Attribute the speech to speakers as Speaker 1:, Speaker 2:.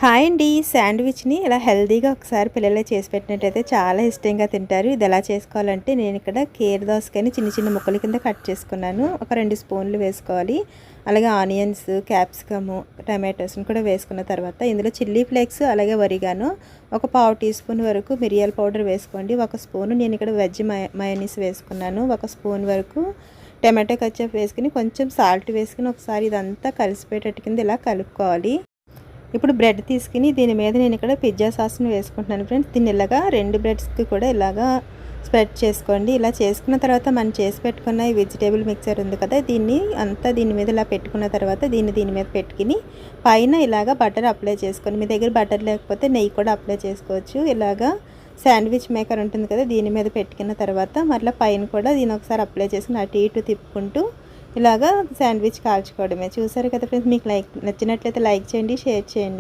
Speaker 1: Hi అండి. శాండ్విచ్‌ని ఇలా హెల్తీగా ఒకసారి పిల్లలకి చేసి పెట్టినట్టయితే చాలా ఇష్టంగా తింటారు. ఇది ఎలా చేసుకోవాలంటే నేను ఇక్కడ కీర దోసకాయని చిన్న చిన్న ముక్కల కింద కట్ చేసుకున్నాను. ఒక 2 స్పూన్లు వేసుకోవాలి. అలాగే ఆనియన్స్, క్యాప్సికము, టమాటోస్‌ని కూడా వేసుకున్న తర్వాత ఇందులో చిల్లీ ఫ్లేక్స్ అలాగే ఒరిగానో ఒక పావు టీ స్పూన్ వరకు మిరియాల పౌడర్ వేసుకోండి. ఒక స్పూను నేను ఇక్కడ వెజ్ మయోనీస్ వేసుకున్నాను. ఒక స్పూన్ వరకు టమాటో కచ్చప్ వేసుకుని కొంచెం సాల్ట్ వేసుకుని ఒకసారి ఇదంతా కలిసిపోయేటట్టు కింద ఇలా కలుపుకోవాలి. ఇప్పుడు బ్రెడ్ తీసుకుని దీని మీద నేను ఇక్కడ పిజ్జా సాస్ని వేసుకుంటున్నాను ఫ్రెండ్స్. దీన్ని ఇలాగా 2 బ్రెడ్స్కి కూడా ఇలాగా స్ప్రెడ్ చేసుకోండి. ఇలా చేసుకున్న తర్వాత మనం చేసి పెట్టుకున్న ఈ వెజిటేబుల్ మిక్చర్ ఉంది కదా, దీని మీద ఇలా పెట్టుకున్న తర్వాత దీని మీద పెట్టుకుని పైన ఇలాగా బటర్ అప్లై చేసుకోండి. మీ దగ్గర బటర్ లేకపోతే నెయ్యి కూడా అప్లై చేసుకోవచ్చు. ఇలాగా శాండ్విచ్ మేకర్ ఉంటుంది కదా, దీని మీద పెట్టుకున్న తర్వాత మళ్ళీ పైన కూడా దీని ఒకసారి అప్లై చేసుకుని అటు ఇటు తిప్పుకుంటూ ఇలాగా శాండ్విచ్ కాల్చుకోవడమే. చూసారు కదా ఫ్రెండ్స్, మీకు నచ్చినట్లయితే లైక్ చేయండి, షేర్ చేయండి.